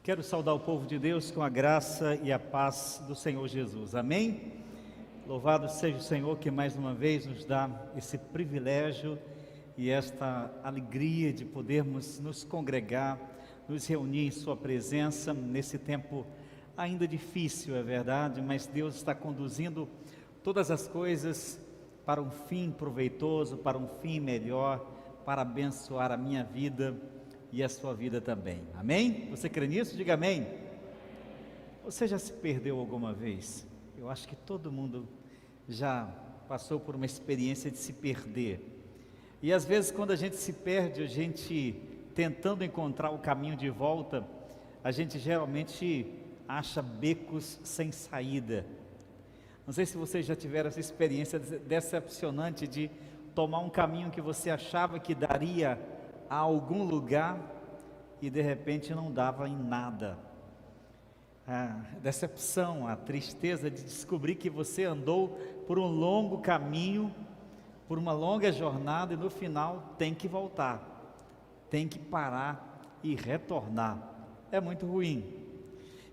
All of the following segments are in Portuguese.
Quero saudar o povo de Deus com a graça e a paz do Senhor Jesus, amém? Louvado seja o Senhor que mais uma vez nos dá esse privilégio e esta alegria de podermos nos congregar, nos reunir em sua presença nesse tempo ainda difícil, é verdade, mas Deus está conduzindo todas as coisas para um fim proveitoso, para um fim melhor, para abençoar a minha vida e a sua vida também, amém? Você crê nisso? Diga amém. Você já se perdeu alguma vez? Eu acho que todo mundo já passou por uma experiência de se perder, e às vezes quando a gente se perde, a gente tentando encontrar o caminho de volta, a gente geralmente acha becos sem saída. Não sei se vocês já tiveram essa experiência decepcionante de tomar um caminho que você achava que daria a algum lugar e de repente não dava em nada. A decepção, a tristeza de descobrir que você andou por um longo caminho, por uma longa jornada e no final tem que voltar, tem que parar e retornar. É muito ruim.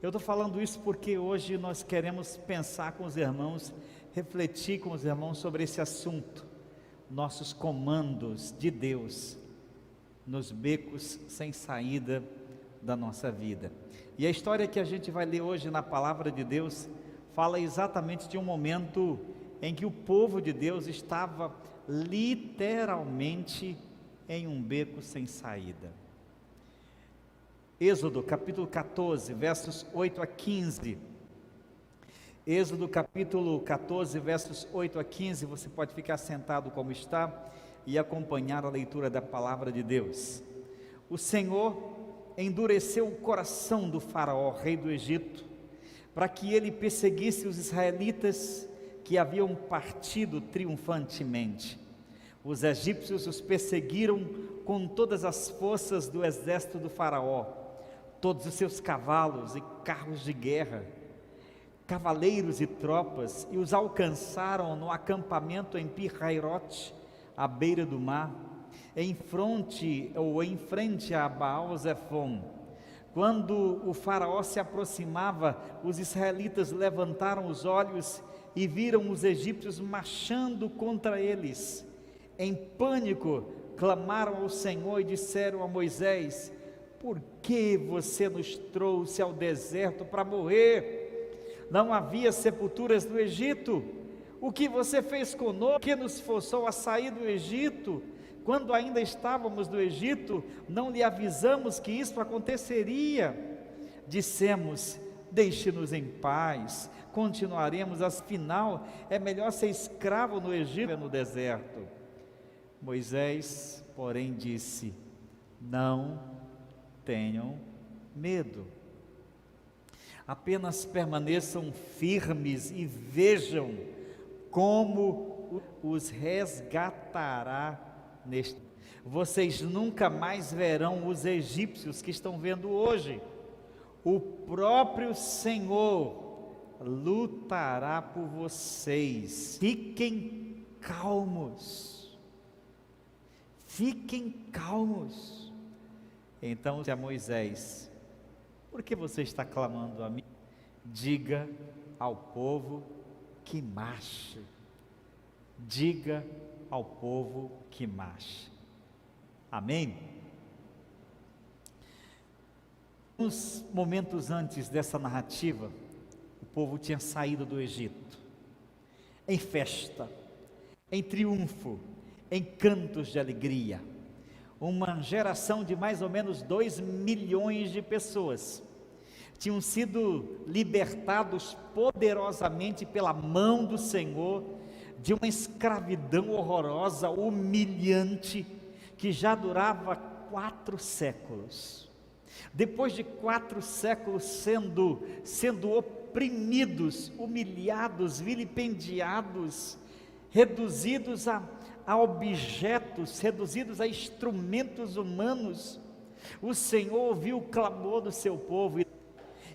Eu estou falando isso porque hoje nós queremos pensar com os irmãos, refletir com os irmãos sobre esse assunto, nossos comandos de Deus nos becos sem saída da nossa vida. E a história que a gente vai ler hoje na palavra de Deus fala exatamente de um momento em que o povo de Deus estava literalmente em um beco sem saída. Êxodo capítulo 14, versos 8 a 15. Êxodo capítulo 14, versos 8 a 15, você pode ficar sentado como está e acompanhar a leitura da palavra de Deus. O Senhor endureceu o coração do faraó, rei do Egito, para que ele perseguisse os israelitas que haviam partido triunfantemente. Os egípcios os perseguiram com todas as forças do exército do faraó, todos os seus cavalos e carros de guerra, cavaleiros e tropas, e os alcançaram no acampamento em Pi-Hairote, à beira do mar, em frente a Baal-Zefon. Quando o faraó se aproximava, os israelitas levantaram os olhos e viram os egípcios marchando contra eles. Em pânico, clamaram ao Senhor e disseram a Moisés: por que você nos trouxe ao deserto para morrer? Não havia sepulturas no Egito? O que você fez conosco, que nos forçou a sair do Egito? Quando ainda estávamos no Egito, não lhe avisamos que isso aconteceria? Dissemos: deixe-nos em paz, continuaremos, afinal é melhor ser escravo no Egito que no deserto. Moisés, porém, disse: não tenham medo, apenas permaneçam firmes e vejam como os resgatará neste. Vocês nunca mais verão os egípcios que estão vendo hoje. O próprio Senhor lutará por vocês. Fiquem calmos. Fiquem calmos. Então disse a Moisés: por que você está clamando a mim? Diga ao povo que marche. Diga ao povo que marche. Amém? Uns momentos antes dessa narrativa, o povo tinha saído do Egito, em festa, em triunfo, em cantos de alegria. Uma geração de mais ou menos 2 milhões de pessoas tinham sido libertados poderosamente pela mão do Senhor de uma escravidão horrorosa, humilhante, que já durava 4 séculos. Depois de 4 séculos sendo oprimidos, humilhados, vilipendiados, reduzidos a objetos, reduzidos a instrumentos humanos, o Senhor ouviu o clamor do seu povo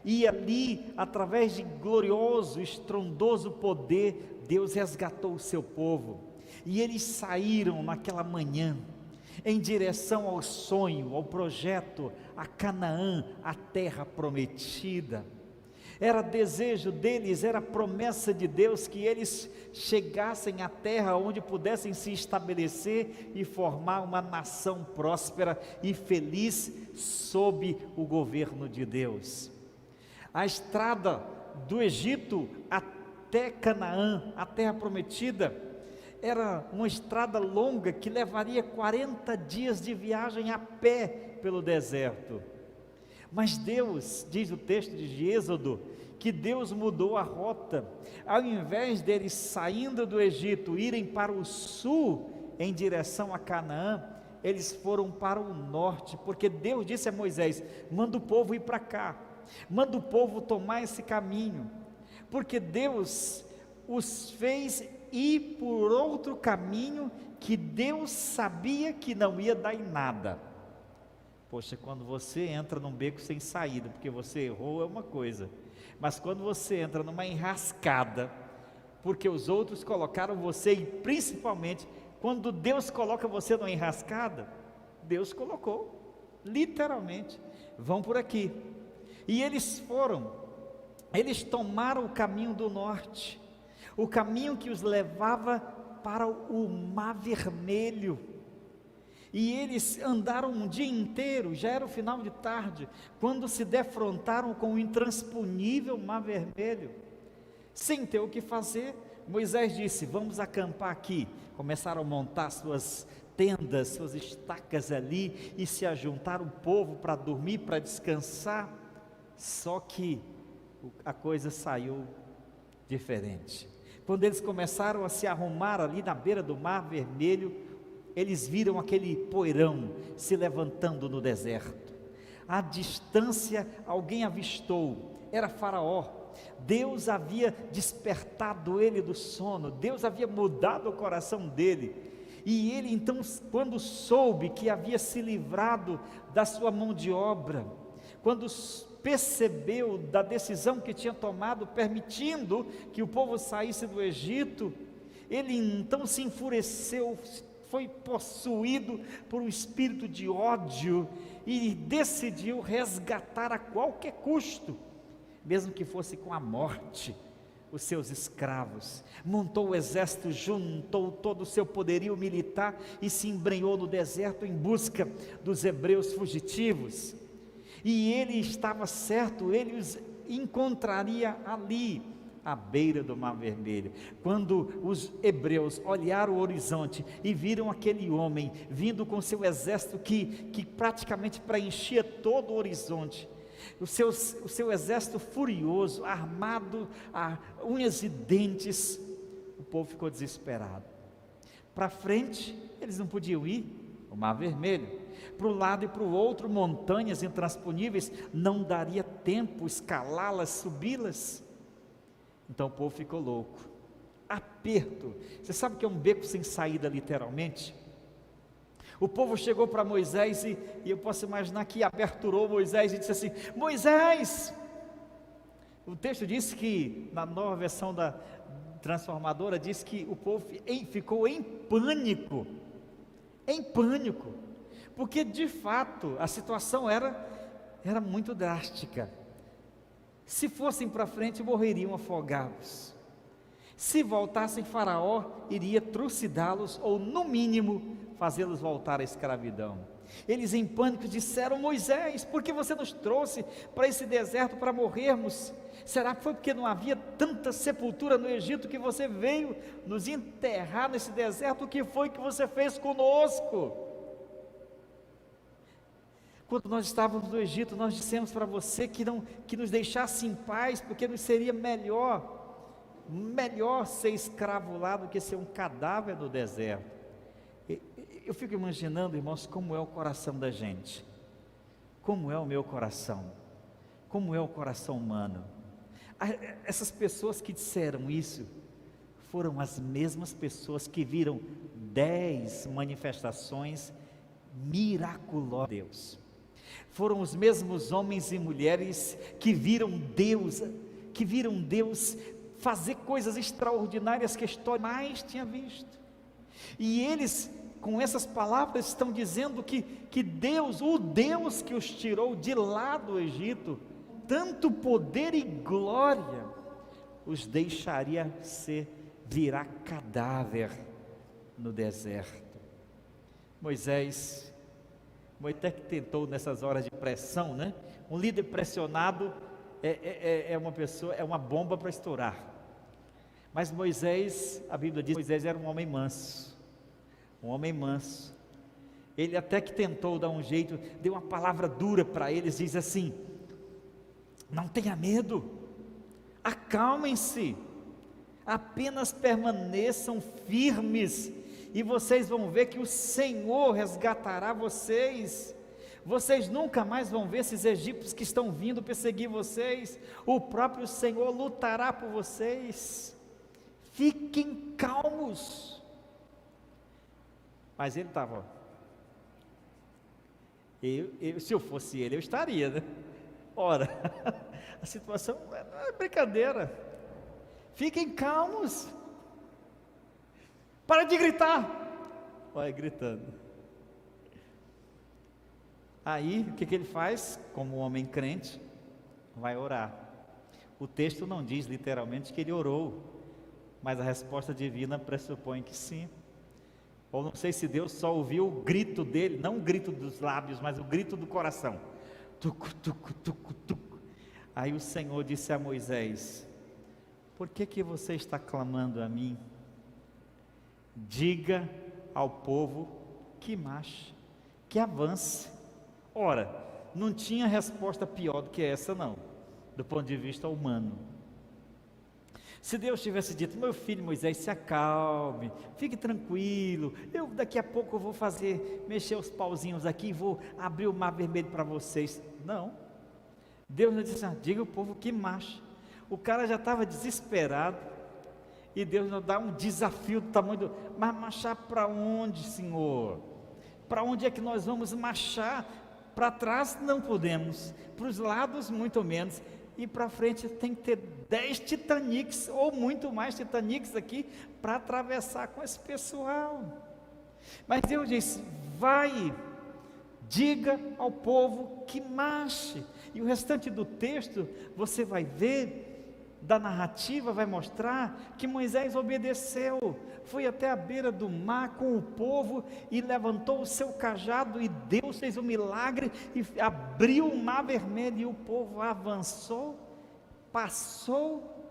e ali, através de glorioso, estrondoso poder, Deus resgatou o seu povo, e eles saíram naquela manhã, em direção ao sonho, ao projeto, a Canaã, a terra prometida. Era desejo deles, era promessa de Deus que eles chegassem à terra onde pudessem se estabelecer e formar uma nação próspera e feliz sob o governo de Deus. A estrada do Egito até Canaã, a terra prometida, era uma estrada longa que levaria 40 dias de viagem a pé pelo deserto. Mas Deus, diz o texto de Êxodo, que Deus mudou a rota. Ao invés deles saindo do Egito, irem para o sul, em direção a Canaã, eles foram para o norte, porque Deus disse a Moisés: manda o povo ir para cá, manda o povo tomar esse caminho, porque Deus os fez ir por outro caminho, que Deus sabia que não ia dar em nada. Poxa, quando você entra num beco sem saída, porque você errou, é uma coisa, mas quando você entra numa enrascada, porque os outros colocaram você, e principalmente, quando Deus coloca você numa enrascada, Deus colocou, literalmente, vão por aqui, e eles tomaram o caminho do norte, o caminho que os levava para o Mar Vermelho, e eles andaram um dia inteiro, já era o final de tarde, quando se defrontaram com o intransponível Mar Vermelho, sem ter o que fazer. Moisés disse: vamos acampar aqui. Começaram a montar suas tendas, suas estacas ali, e se ajuntar o povo para dormir, para descansar. Só que a coisa saiu diferente. Quando eles começaram a se arrumar ali na beira do Mar Vermelho, eles viram aquele poeirão se levantando no deserto. À distância, alguém avistou, era Faraó. Deus havia despertado ele do sono, Deus havia mudado o coração dele, e ele então, quando soube que havia se livrado da sua mão de obra, quando percebeu da decisão que tinha tomado, permitindo que o povo saísse do Egito, ele então se enfureceu, foi possuído por um espírito de ódio, e decidiu resgatar a qualquer custo, mesmo que fosse com a morte, os seus escravos. Montou o exército, juntou todo o seu poderio militar e se embrenhou no deserto em busca dos hebreus fugitivos. E ele estava certo, ele os encontraria ali, à beira do Mar Vermelho. Quando os hebreus olharam o horizonte e viram aquele homem vindo com seu exército que praticamente preenchia todo o horizonte, o seu exército furioso, armado a unhas e dentes, o povo ficou desesperado. Para frente eles não podiam ir, o Mar Vermelho, para um lado e para o outro, montanhas intransponíveis, não daria tempo escalá-las, subi-las. Então o povo ficou louco, aperto. Você sabe o que é um beco sem saída, literalmente? O povo chegou para Moisés e eu posso imaginar que aperturou Moisés e disse assim: Moisés, o texto diz que, na nova versão da transformadora, diz que o povo ficou em pânico, porque de fato a situação era muito drástica. Se fossem para frente, morreriam afogados. Se voltassem, Faraó iria trucidá-los, ou no mínimo fazê-los voltar à escravidão. Eles em pânico disseram: Moisés, por que você nos trouxe para esse deserto para morrermos? Será que foi porque não havia tanta sepultura no Egito que você veio nos enterrar nesse deserto? O que foi que você fez conosco? Quando nós estávamos no Egito, nós dissemos para você que nos deixasse em paz, porque nos seria melhor ser escravo lá do que ser um cadáver no deserto. Eu fico imaginando, irmãos, como é o coração da gente, como é o meu coração, como é o coração humano. Essas pessoas que disseram isso, foram as mesmas pessoas que viram 10 manifestações miraculosas de Deus. Foram os mesmos homens e mulheres que viram Deus fazer coisas extraordinárias que a história mais tinha visto. E eles com essas palavras, estão dizendo que Deus, o Deus que os tirou de lá do Egito, tanto poder e glória, os deixaria virar cadáver no deserto. Moisés até que tentou nessas horas de pressão, né? Um líder pressionado é uma pessoa, é uma bomba para estourar. Mas Moisés, a Bíblia diz que Moisés era um homem manso. Um homem manso. Ele até que tentou dar um jeito, deu uma palavra dura para eles, diz assim: não tenha medo, acalmem-se, apenas permaneçam firmes, e vocês vão ver que o Senhor resgatará vocês. Vocês nunca mais vão ver esses egípcios que estão vindo perseguir vocês. O próprio Senhor lutará por vocês. Fiquem calmos. Mas ele estava, se eu fosse ele, eu estaria, né? Ora, a situação não é brincadeira. Fiquem calmos. Para de gritar. Vai gritando. Aí, o que ele faz? Como um homem crente, vai orar. O texto não diz literalmente que ele orou, mas a resposta divina pressupõe que sim. Ou não sei se Deus só ouviu o grito dele, não o grito dos lábios, mas o grito do coração. Tucu, tucu, tucu, tucu. Aí o Senhor disse a Moisés: por que você está clamando a mim? Diga ao povo que marche, que avance. Ora, não tinha resposta pior do que essa não, do ponto de vista humano. Se Deus tivesse dito: meu filho Moisés, se acalme, fique tranquilo, daqui a pouco eu vou mexer os pauzinhos aqui, vou abrir o mar vermelho para vocês. Não, Deus não disse: diga ao povo que marche. O cara já estava desesperado, e Deus nos dá um desafio do tamanho mas marchar para onde, Senhor? Para onde é que nós vamos marchar? Para trás não podemos, para os lados muito menos, e para frente tem que ter 10 Titanics, ou muito mais Titanics aqui, para atravessar com esse pessoal. Mas Deus disse: vai, diga ao povo que marche. E o restante do texto, você vai ver, da narrativa vai mostrar que Moisés obedeceu, foi até a beira do mar com o povo e levantou o seu cajado, e Deus fez um milagre e abriu o mar vermelho, e o povo avançou, passou,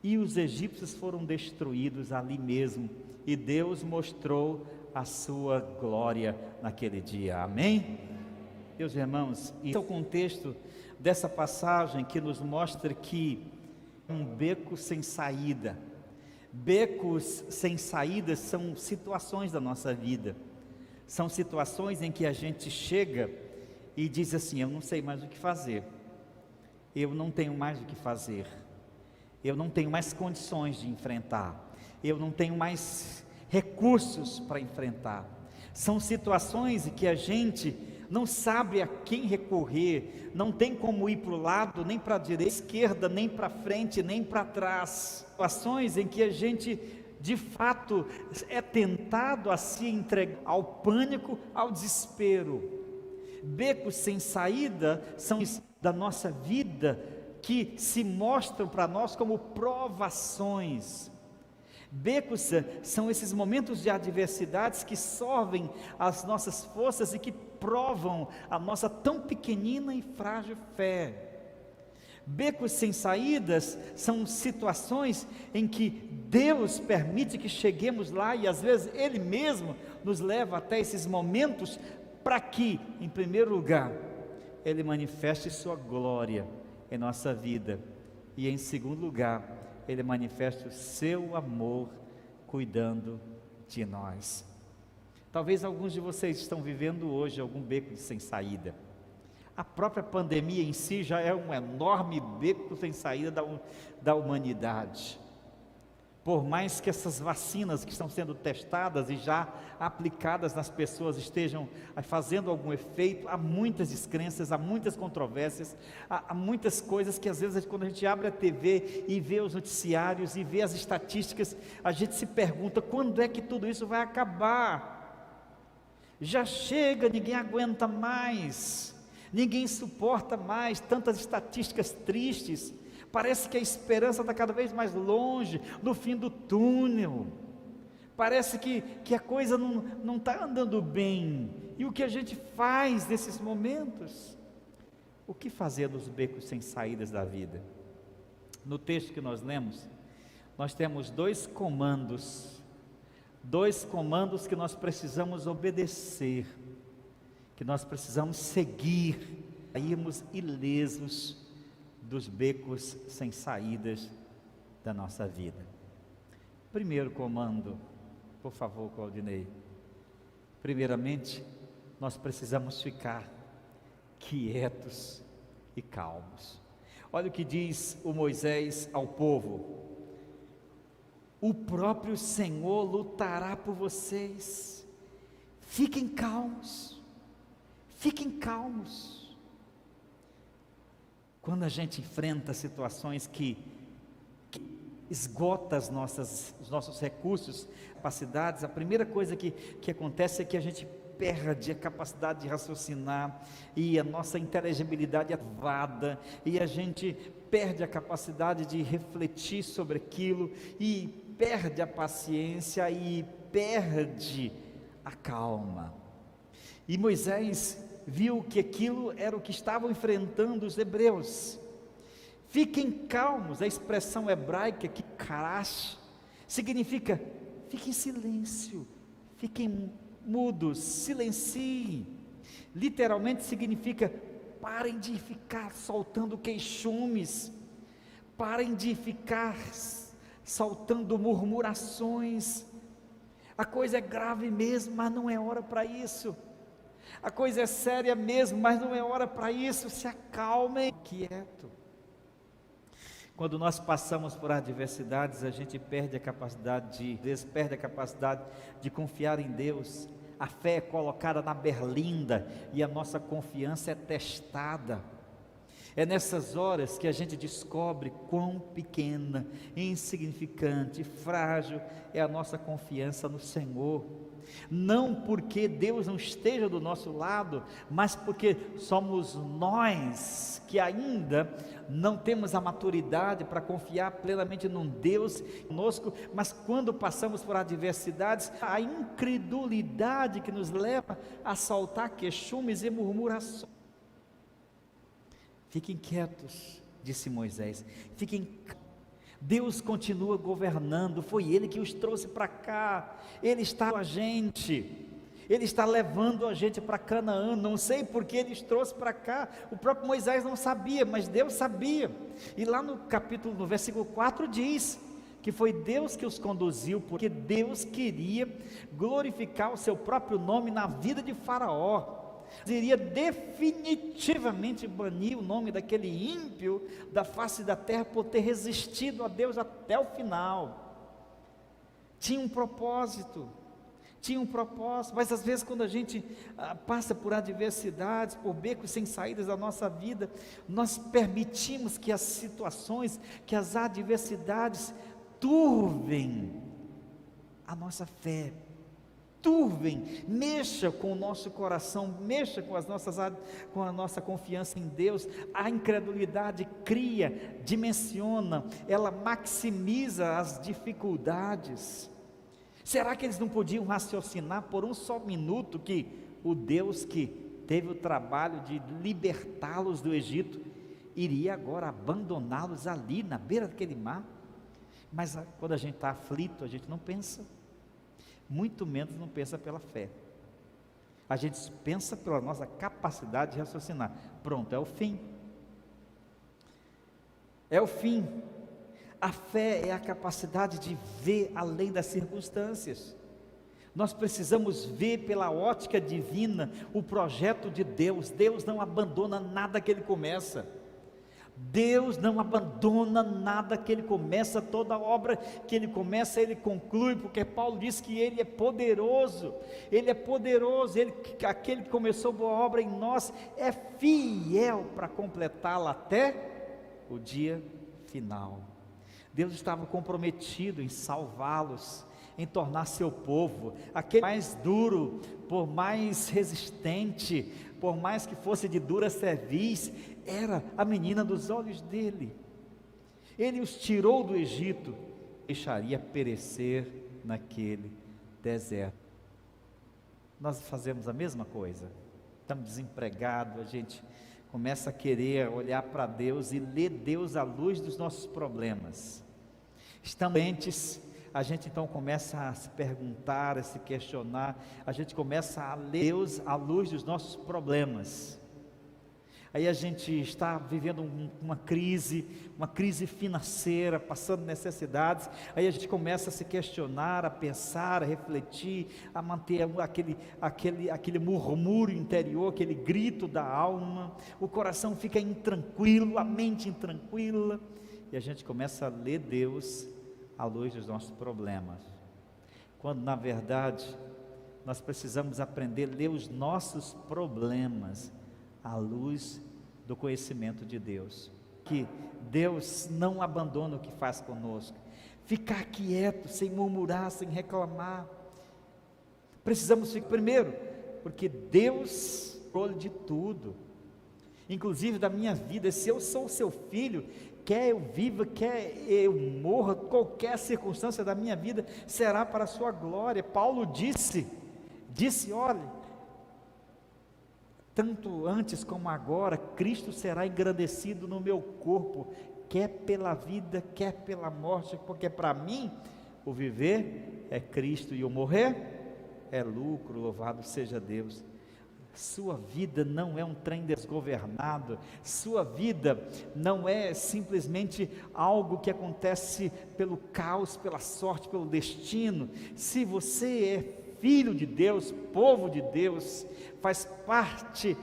e os egípcios foram destruídos ali mesmo, e Deus mostrou a sua glória naquele dia. Amém? Meus irmãos, esse é o contexto dessa passagem que nos mostra que um beco sem saída. Becos sem saída são situações da nossa vida, são situações em que a gente chega e diz assim: eu não sei mais o que fazer, eu não tenho mais o que fazer, eu não tenho mais condições de enfrentar, eu não tenho mais recursos para enfrentar. São situações em que a gente não sabe a quem recorrer, não tem como ir para o lado, nem para a direita, esquerda, nem para frente, nem para trás. Situações em que a gente, de fato, é tentado a se entregar ao pânico, ao desespero. Becos sem saída são da nossa vida que se mostram para nós como provações. Becos são esses momentos de adversidades que sorvem as nossas forças e que provam a nossa tão pequenina e frágil fé. Becos sem saídas são situações em que Deus permite que cheguemos lá, e às vezes Ele mesmo nos leva até esses momentos para que, em primeiro lugar, Ele manifeste sua glória em nossa vida, e em segundo lugar, Ele manifesta o seu amor cuidando de nós. Talvez alguns de vocês estão vivendo hoje algum beco sem saída. A própria pandemia em si já é um enorme beco sem saída da humanidade. Por mais que essas vacinas que estão sendo testadas e já aplicadas nas pessoas estejam fazendo algum efeito, há muitas descrenças, há muitas controvérsias, há muitas coisas que às vezes quando a gente abre a TV e vê os noticiários e vê as estatísticas, a gente se pergunta quando é que tudo isso vai acabar? Já chega, ninguém aguenta mais, ninguém suporta mais tantas estatísticas tristes. Parece que a esperança está cada vez mais longe, no fim do túnel. Parece que a coisa não está andando bem. E o que a gente faz nesses momentos? O que fazer nos becos sem saídas da vida? No texto que nós lemos, nós temos dois comandos que nós precisamos obedecer, que nós precisamos seguir, para irmos ilesos dos becos sem saídas da nossa vida. Primeiro comando, por favor, Claudinei. Primeiramente, nós precisamos ficar quietos e calmos. Olha o que diz o Moisés ao povo: o próprio Senhor lutará por vocês. Fiquem calmos, fiquem calmos. Quando a gente enfrenta situações que esgota os nossos recursos, capacidades, a primeira coisa que acontece é que a gente perde a capacidade de raciocinar, e a nossa inteligibilidade é ativada, e a gente perde a capacidade de refletir sobre aquilo, e perde a paciência, e perde a calma. E Moisés viu que aquilo era o que estavam enfrentando os hebreus. Fiquem calmos, a expressão hebraica que karash significa fiquem em silêncio, fiquem mudos, silenciem. Literalmente significa parem de ficar soltando queixumes, parem de ficar soltando murmurações. A coisa é grave mesmo, mas não é hora para isso. A coisa é séria mesmo, mas não é hora para isso. Se acalmem, quieto. Quando nós passamos por adversidades, a gente perde a capacidade de confiar em Deus. A fé é colocada na berlinda e a nossa confiança é testada. É nessas horas que a gente descobre quão pequena, insignificante, frágil é a nossa confiança no Senhor. Não porque Deus não esteja do nosso lado, mas porque somos nós que ainda não temos a maturidade para confiar plenamente num Deus conosco. Mas quando passamos por adversidades, a incredulidade que nos leva a soltar queixumes e murmurações. Fiquem quietos, disse Moisés, fiquem calmos. Deus continua governando, foi Ele que os trouxe para cá, Ele está com a gente, Ele está levando a gente para Canaã. Não sei porque Ele os trouxe para cá, o próprio Moisés não sabia, mas Deus sabia. E lá no versículo 4 diz que foi Deus que os conduziu, porque Deus queria glorificar o seu próprio nome na vida de Faraó. Iria definitivamente banir o nome daquele ímpio da face da terra por ter resistido a Deus até o final. Tinha um propósito, mas às vezes quando a gente passa por adversidades, por becos sem saídas da nossa vida, nós permitimos que as situações, que as adversidades turvem a nossa fé, mexa com o nosso coração, mexa com a nossa confiança em Deus. A incredulidade cria, dimensiona, ela maximiza as dificuldades. Será que eles não podiam raciocinar por um só minuto que o Deus que teve o trabalho de libertá-los do Egito iria agora abandoná-los ali na beira daquele mar? Mas quando a gente está aflito, a gente não pensa, muito menos não pensa pela fé. A gente pensa pela nossa capacidade de raciocinar. Pronto, é o fim. É o fim. A fé é a capacidade de ver além das circunstâncias. Nós precisamos ver pela ótica divina o projeto de Deus. Deus não abandona nada que Ele começa. Deus não abandona nada que Ele começa, toda obra que Ele começa, Ele conclui, porque Paulo diz que Ele é poderoso, aquele que começou boa obra em nós, é fiel para completá-la até o dia final. Deus estava comprometido em salvá-los, em tornar seu povo, aquele mais duro, por mais resistente, por mais que fosse de dura cerviz, era a menina dos olhos dele. Ele os tirou do Egito, deixaria perecer naquele deserto. Nós fazemos a mesma coisa, estamos desempregados, a gente começa a querer olhar para Deus e ler Deus à luz dos nossos problemas. Estamos doentes, a gente então começa a se perguntar, a se questionar, a gente começa a ler Deus à luz dos nossos problemas. Aí a gente está vivendo uma crise financeira, passando necessidades, aí a gente começa a se questionar, a pensar, a refletir, a manter aquele murmúrio interior, aquele grito da alma, o coração fica intranquilo, a mente intranquila, e a gente começa a ler Deus à luz dos nossos problemas, quando na verdade nós precisamos aprender a ler os nossos problemas à luz do conhecimento de Deus, que Deus não abandona o que faz conosco, ficar quieto, sem murmurar, sem reclamar. Precisamos ficar primeiro, porque Deus controla de tudo, inclusive da minha vida. Se eu sou seu filho, quer eu viva, quer eu morra, qualquer circunstância da minha vida será para a sua glória. Paulo disse, olha, tanto antes como agora, Cristo será engrandecido no meu corpo, quer pela vida, quer pela morte, porque para mim, o viver é Cristo e o morrer é lucro, louvado seja Deus. Sua vida não é um trem desgovernado, sua vida não é simplesmente algo que acontece pelo caos, pela sorte, pelo destino. Se você é filho de Deus, povo de Deus, faz parte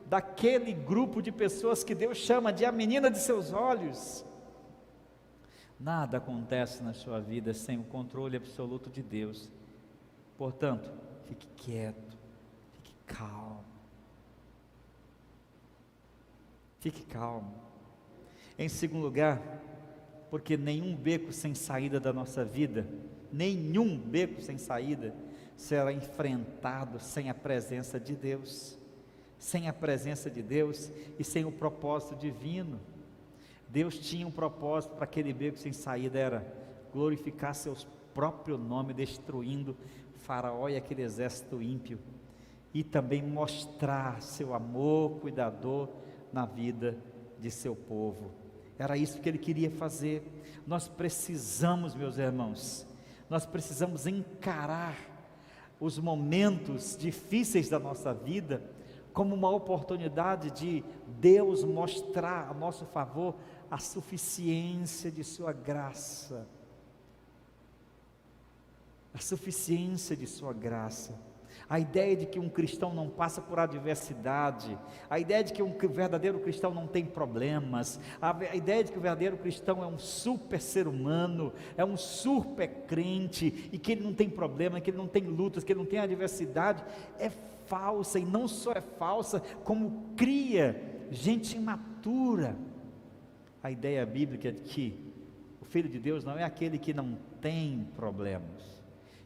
daquele grupo de pessoas que Deus chama de a menina de seus olhos. Nada acontece na sua vida sem o controle absoluto de Deus. Portanto, fique quieto, fique calmo. Fique calmo. Em segundo lugar, porque nenhum beco sem saída da nossa vida, nenhum beco sem saída, será enfrentado sem a presença de Deus, sem a presença de Deus e sem o propósito divino. Deus tinha um propósito para aquele beco sem saída, era glorificar seu próprio nome, destruindo Faraó e aquele exército ímpio, e também mostrar seu amor cuidador na vida de seu povo. Era isso que ele queria fazer. Nós precisamos, meus irmãos, nós precisamos encarar os momentos difíceis da nossa vida como uma oportunidade de Deus mostrar a nosso favor a suficiência de sua graça, a suficiência de sua graça. A ideia de que um cristão não passa por adversidade, a ideia de que um verdadeiro cristão não tem problemas, a ideia de que o verdadeiro cristão é um super ser humano, é um super crente, e que ele não tem problema, que ele não tem lutas, que ele não tem adversidade, é falsa, e não só é falsa, como cria gente imatura. A ideia bíblica de que o Filho de Deus não é aquele que não tem problemas,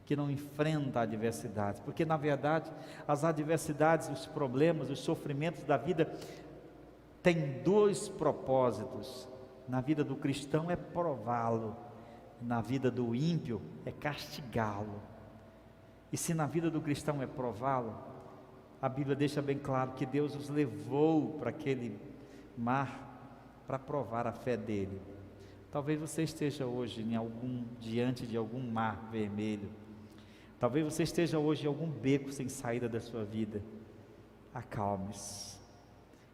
que não enfrenta adversidades, porque na verdade as adversidades, os problemas, os sofrimentos da vida têm dois propósitos. Na vida do cristão é prová-lo, na vida do ímpio é castigá-lo. E se na vida do cristão é prová-lo, a Bíblia deixa bem claro que Deus os levou para aquele mar para provar a fé dele. Talvez você esteja hoje diante de algum mar vermelho. Talvez você esteja hoje em algum beco sem saída da sua vida. Acalme-se.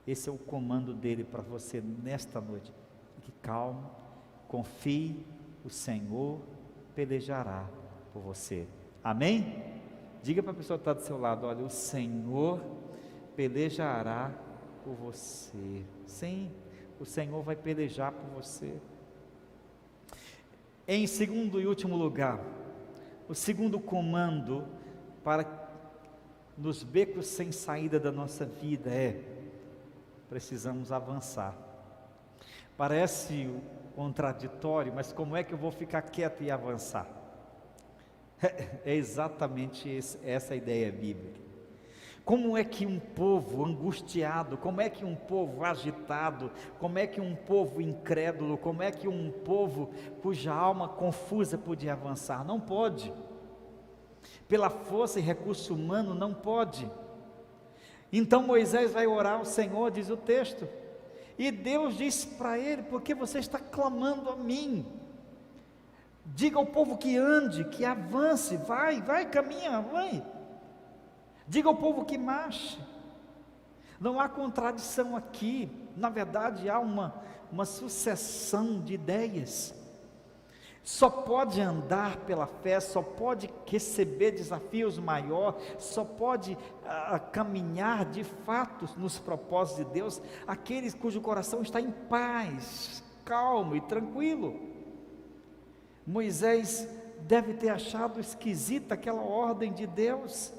Esse é o comando dele para você nesta noite. Fique calmo, confie, o Senhor pelejará por você. Amém? Diga para a pessoa que está do seu lado: olha, o Senhor pelejará por você. Sim, o Senhor vai pelejar por você. Em segundo e último lugar, o segundo comando para nos becos sem saída da nossa vida é: precisamos avançar. Parece contraditório, mas como é que eu vou ficar quieto e avançar? É exatamente essa a ideia bíblica. Como é que um povo angustiado, como é que um povo agitado, como é que um povo incrédulo, como é que um povo cuja alma confusa podia avançar? Não pode. Pela força e recurso humano, não pode. Então Moisés vai orar ao Senhor, diz o texto, e Deus disse para ele: por que você está clamando a mim? Diga ao povo que ande, que avance, vai, caminha, vai. Diga ao povo que marche. Não há contradição aqui, na verdade há uma sucessão de ideias. Só pode andar pela fé, só pode receber desafios maiores, só pode caminhar de fato nos propósitos de Deus, aqueles cujo coração está em paz, calmo e tranquilo. Moisés deve ter achado esquisita aquela ordem de Deus.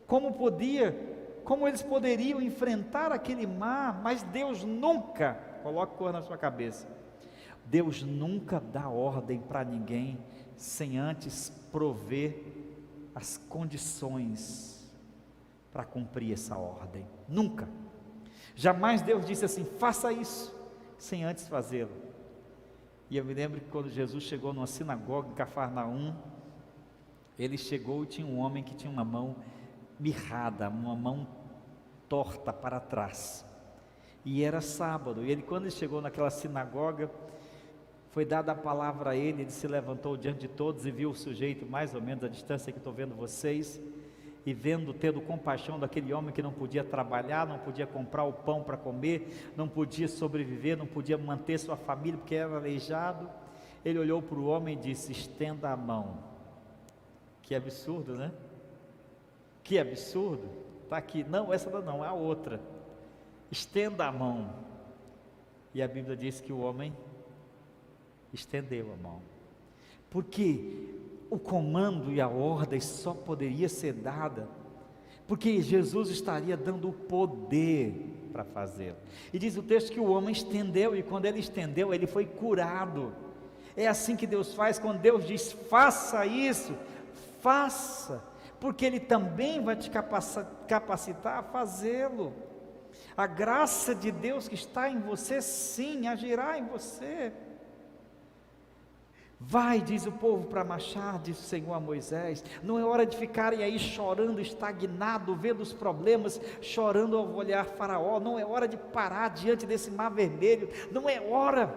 Como eles poderiam enfrentar aquele mar? Mas Deus nunca, coloque cor na sua cabeça, Deus nunca dá ordem para ninguém sem antes prover as condições para cumprir essa ordem. Nunca. Jamais Deus disse assim: faça isso, sem antes fazê-lo. E eu me lembro que quando Jesus chegou numa sinagoga em Cafarnaum, ele chegou e tinha um homem que tinha uma mão mirrada, uma mão torta para trás, e era sábado, e quando ele chegou naquela sinagoga, foi dada a palavra a ele, ele se levantou diante de todos e viu o sujeito, mais ou menos a distância que estou vendo vocês, e tendo compaixão daquele homem que não podia trabalhar, não podia comprar o pão para comer, não podia sobreviver, não podia manter sua família porque era aleijado. Ele olhou para o homem e disse: estenda a mão. Que absurdo, né? Que absurdo, está aqui, não, essa não, é a outra, estenda a mão. E a Bíblia diz que o homem estendeu a mão, porque o comando e a ordem só poderia ser dada, porque Jesus estaria dando o poder para fazê-lo. E diz o texto que o homem estendeu, e quando ele estendeu, ele foi curado. É assim que Deus faz, quando Deus diz: faça isso, faça, porque Ele também vai te capacitar a fazê-lo. A graça de Deus que está em você, sim, agirá em você. Vai, diz o povo, para marchar, diz o Senhor a Moisés. Não é hora de ficarem aí chorando, estagnado, vendo os problemas, chorando ao olhar Faraó. Não é hora de parar diante desse mar vermelho, não é hora.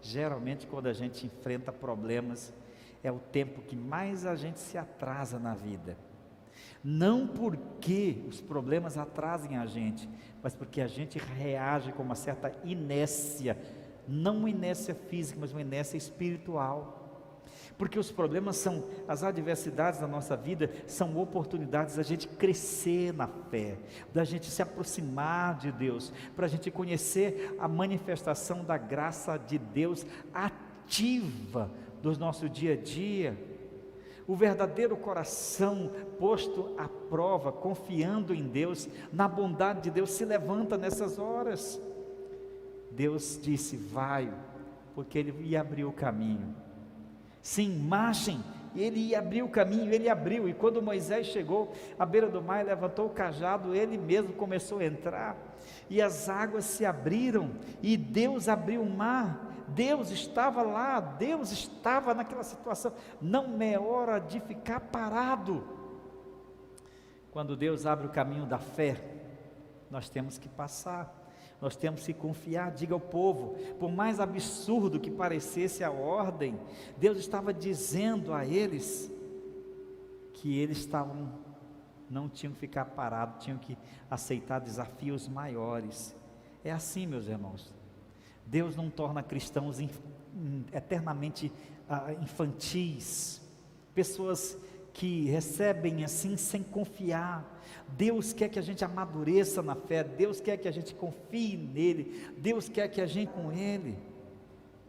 Geralmente quando a gente enfrenta problemas, é o tempo que mais a gente se atrasa na vida. Não porque os problemas atrasem a gente, mas porque a gente reage com uma certa inércia, não uma inércia física, mas uma inércia espiritual. Porque os problemas as adversidades da nossa vida são oportunidades da gente crescer na fé, da gente se aproximar de Deus, para a gente conhecer a manifestação da graça de Deus ativa do nosso dia a dia. O verdadeiro coração posto à prova, confiando em Deus, na bondade de Deus, se levanta nessas horas. Deus disse: vai, porque Ele ia abrir o caminho. Sim, marchem, Ele ia abrir o caminho, Ele abriu. E quando Moisés chegou à beira do mar, levantou o cajado, Ele mesmo começou a entrar, e as águas se abriram, e Deus abriu o mar. Deus estava lá, Deus estava naquela situação. Não é hora de ficar parado. Quando Deus abre o caminho da fé, nós temos que passar, nós temos que confiar. Diga ao povo, por mais absurdo que parecesse a ordem, Deus estava dizendo a eles que eles não tinham que ficar parados, tinham que aceitar desafios maiores. É assim, meus irmãos. Deus não torna cristãos eternamente infantis, pessoas que recebem assim sem confiar. Deus quer que a gente amadureça na fé, Deus quer que a gente confie nele, Deus quer que a gente com ele,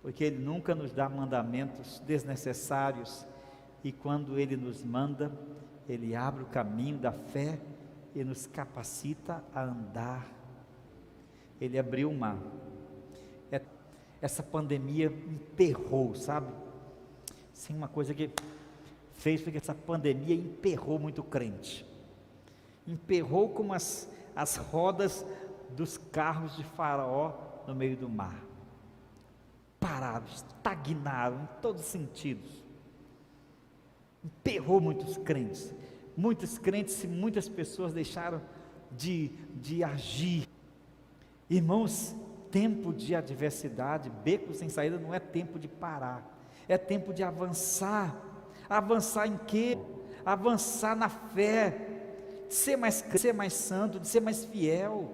porque ele nunca nos dá mandamentos desnecessários, e quando ele nos manda, ele abre o caminho da fé e nos capacita a andar. Ele abriu o mar. Essa pandemia emperrou, sabe? Sim, uma coisa que fez foi que essa pandemia emperrou muito crente. Emperrou como as rodas dos carros de Faraó no meio do mar. Pararam, estagnaram em todos os sentidos. Emperrou muitos crentes. Muitos crentes e muitas pessoas deixaram de agir. Irmãos, tempo de adversidade, beco sem saída, não é tempo de parar, é tempo de avançar. Avançar em quê? Avançar na fé, de ser mais santo, de ser mais fiel,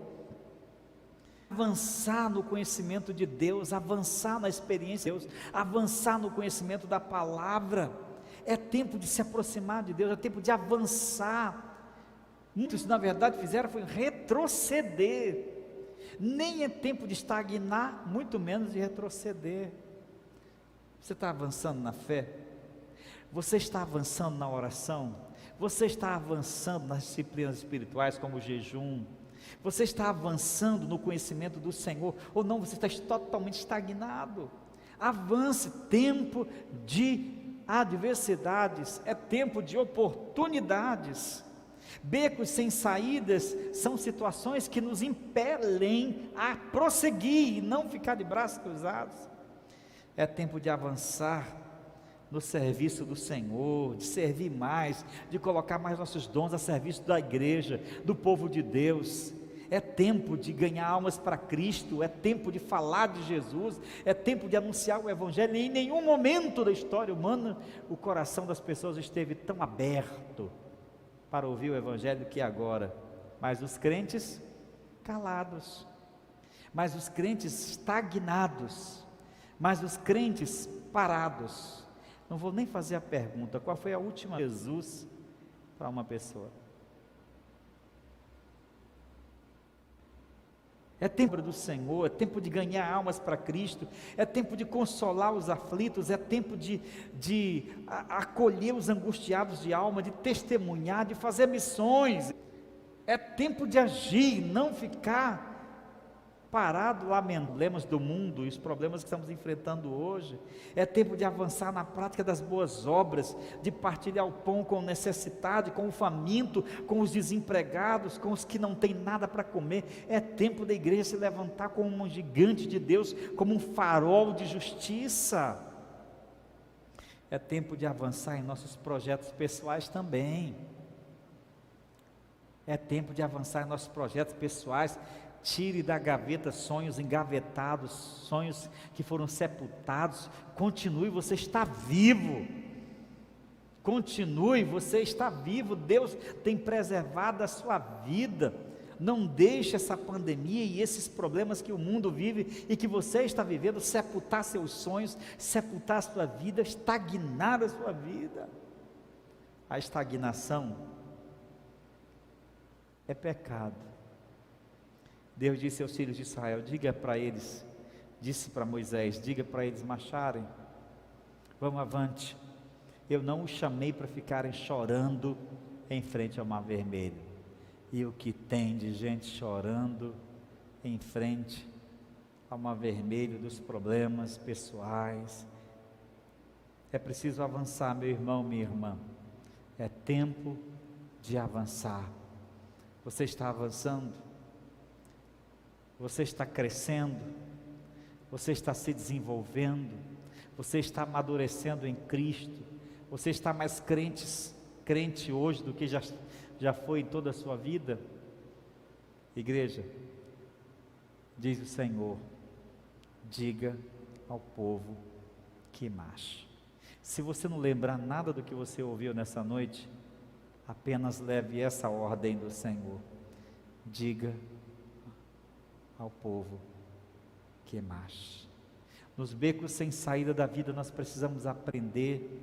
avançar no conhecimento de Deus, avançar na experiência de Deus, avançar no conhecimento da palavra. É tempo de se aproximar de Deus, é tempo de avançar. Muitos, na verdade, fizeram foi retroceder. Nem é tempo de estagnar, muito menos de retroceder. Você está avançando na fé? Você está avançando na oração? Você está avançando nas disciplinas espirituais como o jejum? Você está avançando no conhecimento do Senhor? Ou não, você está totalmente estagnado? Avance. Tempo de adversidades é tempo de oportunidades. Becos sem saídas são situações que nos impelem a prosseguir e não ficar de braços cruzados. É tempo de avançar no serviço do Senhor, de servir mais, de colocar mais nossos dons a serviço da igreja, do povo de Deus. É tempo de ganhar almas para Cristo, é tempo de falar de Jesus, é tempo de anunciar o Evangelho. E em nenhum momento da história humana o coração das pessoas esteve tão aberto para ouvir o Evangelho que agora. Mas os crentes calados, mas os crentes estagnados, mas os crentes parados. Não vou nem fazer a pergunta, qual foi a última vez Jesus para uma pessoa? É tempo do Senhor, é tempo de ganhar almas para Cristo, é tempo de consolar os aflitos, é tempo de acolher os angustiados de alma, de testemunhar, de fazer missões. É tempo de agir, não ficar parado lamentando os problemas do mundo e os problemas que estamos enfrentando hoje. É tempo de avançar na prática das boas obras, de partilhar o pão com o necessitado, com o faminto, com os desempregados, com os que não têm nada para comer. É tempo da igreja se levantar como um gigante de Deus, como um farol de justiça. É tempo de avançar em nossos projetos pessoais também. É tempo de avançar em nossos projetos pessoais. Tire da gaveta sonhos engavetados, sonhos que foram sepultados. Continue, você está vivo. Continue, você está vivo. Deus tem preservado a sua vida. Não deixe essa pandemia e esses problemas que o mundo vive e que você está vivendo sepultar seus sonhos, sepultar a sua vida, estagnar a sua vida. A estagnação é pecado. Deus disse aos filhos de Israel, diga para eles, disse para Moisés, diga para eles marcharem, vamos avante, eu não os chamei para ficarem chorando em frente ao mar vermelho, e o que tem de gente chorando em frente ao mar vermelho dos problemas pessoais, é preciso avançar, meu irmão, minha irmã, é tempo de avançar. Você está avançando? Você está crescendo, você está se desenvolvendo, você está amadurecendo em Cristo, você está mais crente hoje do que já foi em toda a sua vida? Igreja, diz o Senhor, diga ao povo que marche. Se você não lembrar nada do que você ouviu nessa noite, apenas leve essa ordem do Senhor, diga ao povo que marche. Nos becos sem saída da vida nós precisamos aprender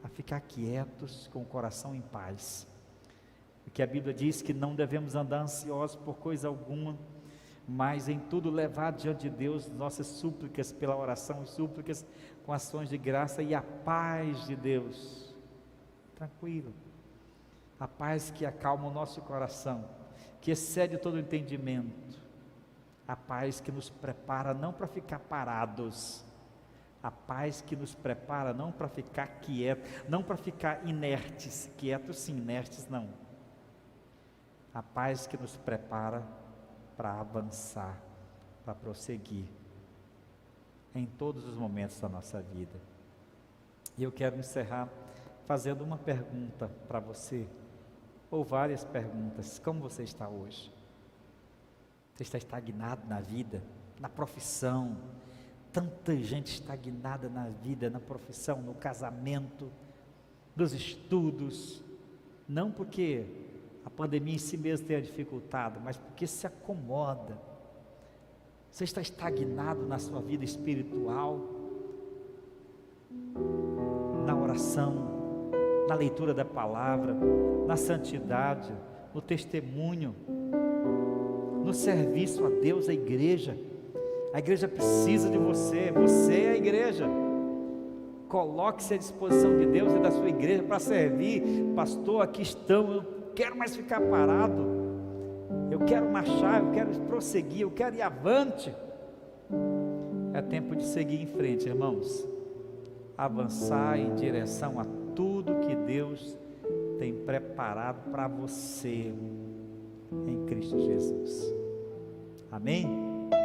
a ficar quietos com o coração em paz. Porque a Bíblia diz que não devemos andar ansiosos por coisa alguma, mas em tudo levar diante de Deus nossas súplicas pela oração e súplicas com ações de graça, e a paz de Deus, tranquilo, a paz que acalma o nosso coração, que excede todo o entendimento, a paz que nos prepara não para ficar parados, a paz que nos prepara não para ficar quietos, não para ficar inertes, quietos sim, inertes não, a paz que nos prepara para avançar, para prosseguir, em todos os momentos da nossa vida. E eu quero encerrar fazendo uma pergunta para você, ou várias perguntas. Como você está hoje? Você está estagnado na vida, na profissão? Tanta gente estagnada na vida, na profissão, no casamento, nos estudos, não porque a pandemia em si mesmo tenha dificultado, mas porque se acomoda. Você está estagnado na sua vida espiritual, na oração, na leitura da palavra, na santidade, no testemunho, no serviço a Deus, à igreja. A igreja precisa de você, você é a igreja. Coloque-se à disposição de Deus e da sua igreja para servir. Pastor, aqui estão, eu quero mais ficar parado, eu quero marchar, eu quero prosseguir, eu quero ir avante. É tempo de seguir em frente, irmãos, avançar em direção a tudo que Deus tem preparado para você em Cristo Jesus. Amém?